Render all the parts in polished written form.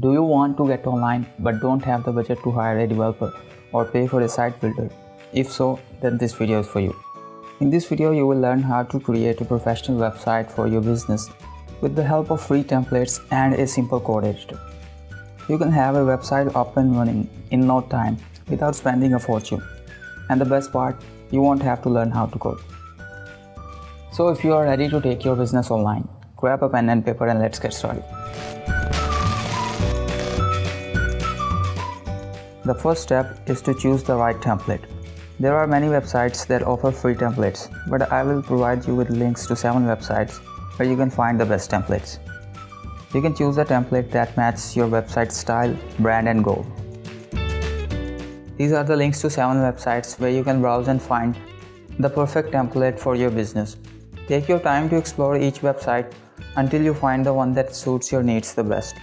Do you want to get online but don't have the budget to hire a developer or pay for a site builder? If so, then this video is for you. In this video, you will learn how to create a professional website for your business with the help of free templates and a simple code editor. You can have a website up and running in no time without spending a fortune. And the best part, you won't have to learn how to code. So if you are ready to take your business online, grab a pen and paper and let's get started. The first step is to choose the right template. There are many websites that offer free templates, but I will provide you with links to 7 websites where you can find the best templates. You can choose a template that matches your website style, brand and goal. These are the links to 7 websites where you can browse and find the perfect template for your business. Take your time to explore each website until you find the one that suits your needs the best.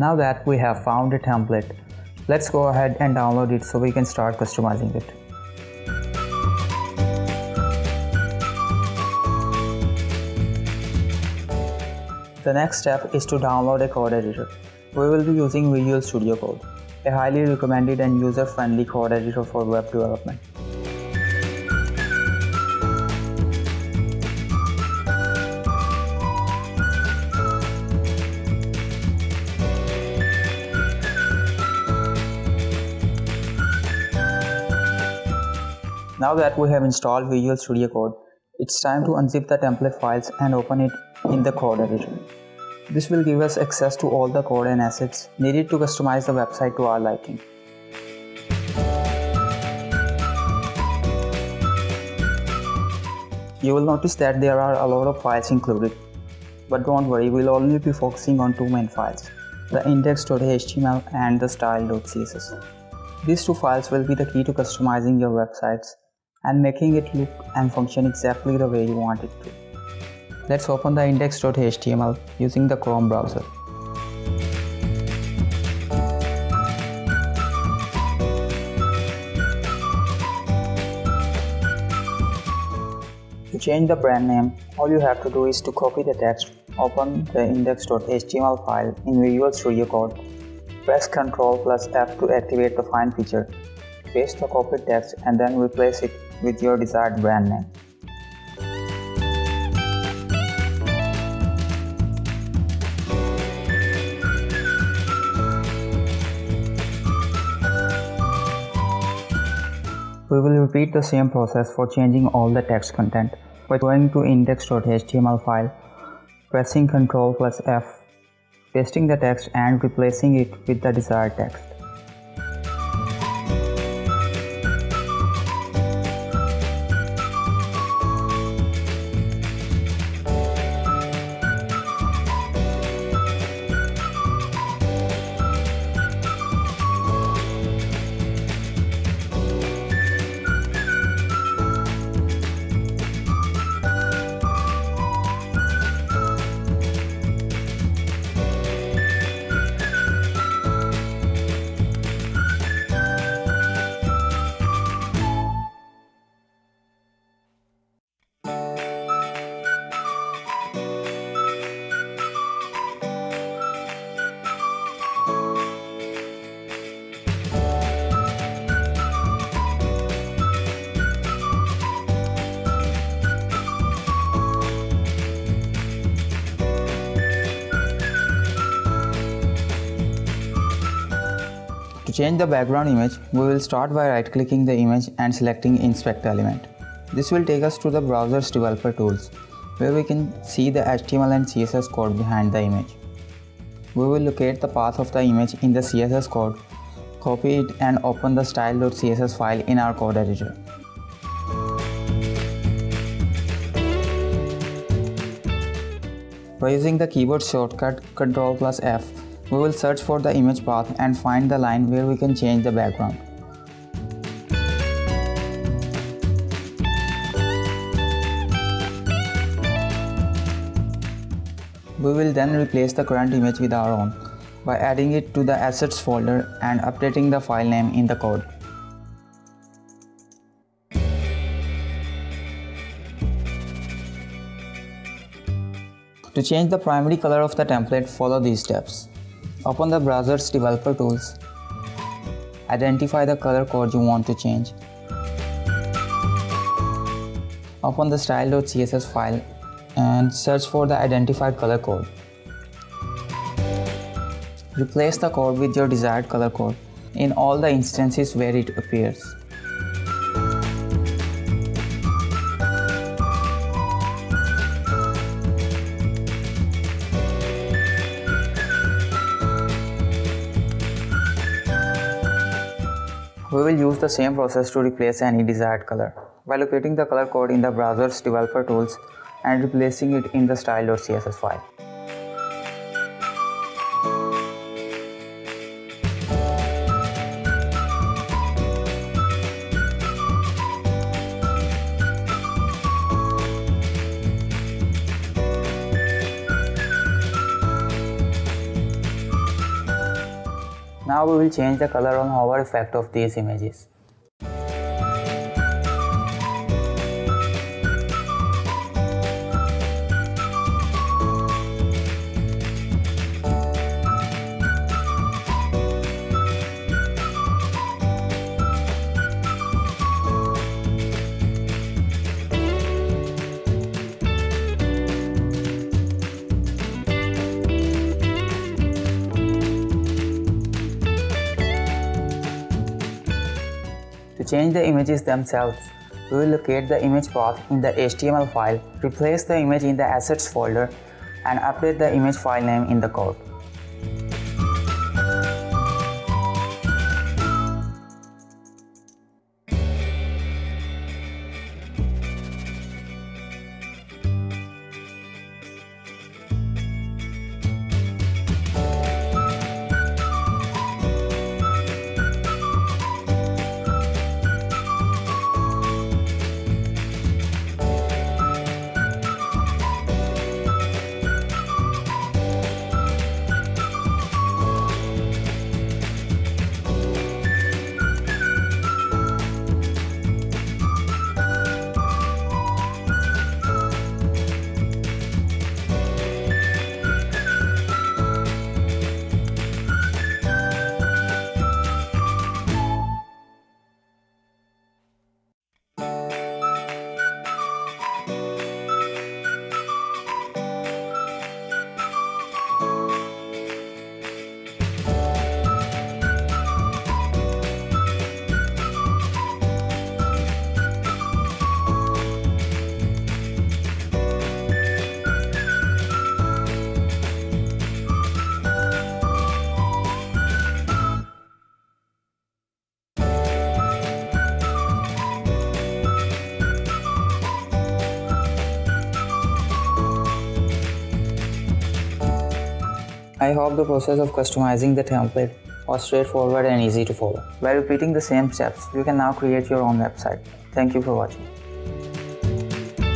Now that we have found a template, let's go ahead and download it so we can start customizing it. The next step is to download a code editor. We will be using Visual Studio Code, a highly recommended and user-friendly code editor for web development. Now that we have installed Visual Studio Code, it's time to unzip the template files and open it in the code editor. This will give us access to all the code and assets needed to customize the website to our liking. You will notice that there are a lot of files included, but don't worry, we'll only be focusing on 2 main files, the index.html and the style.css. These 2 files will be the key to customizing your websites and making it look and function exactly the way you want it to. Let's open the index.html using the Chrome browser. To change the brand name, all you have to do is to copy the text, open the index.html file in Visual Studio Code, press Ctrl+F to activate the find feature, paste the copied text and then replace it with your desired brand name. We will repeat the same process for changing all the text content by going to index.html file, pressing Ctrl+F, pasting the text and replacing it with the desired text. To change the background image, we will start by right-clicking the image and selecting Inspect Element. This will take us to the browser's developer tools, where we can see the HTML and CSS code behind the image. We will locate the path of the image in the CSS code, copy it and open the style.css file in our code editor. By using the keyboard shortcut Ctrl+F, we will search for the image path and find the line where we can change the background. We will then replace the current image with our own by adding it to the assets folder and updating the file name in the code. To change the primary color of the template, follow these steps. Open the browser's developer tools. Identify the color code you want to change. Open the style.css file and search for the identified color code. Replace the code with your desired color code in all the instances where it appears. We will use the same process to replace any desired color by locating the color code in the browser's developer tools and replacing it in the style.css file. Now we will change the color on hover effect of these images. To change the images themselves, we will locate the image path in the HTML file, replace the image in the assets folder, and update the image file name in the code. I hope the process of customizing the template was straightforward and easy to follow. By repeating the same steps, you can now create your own website. Thank you for watching.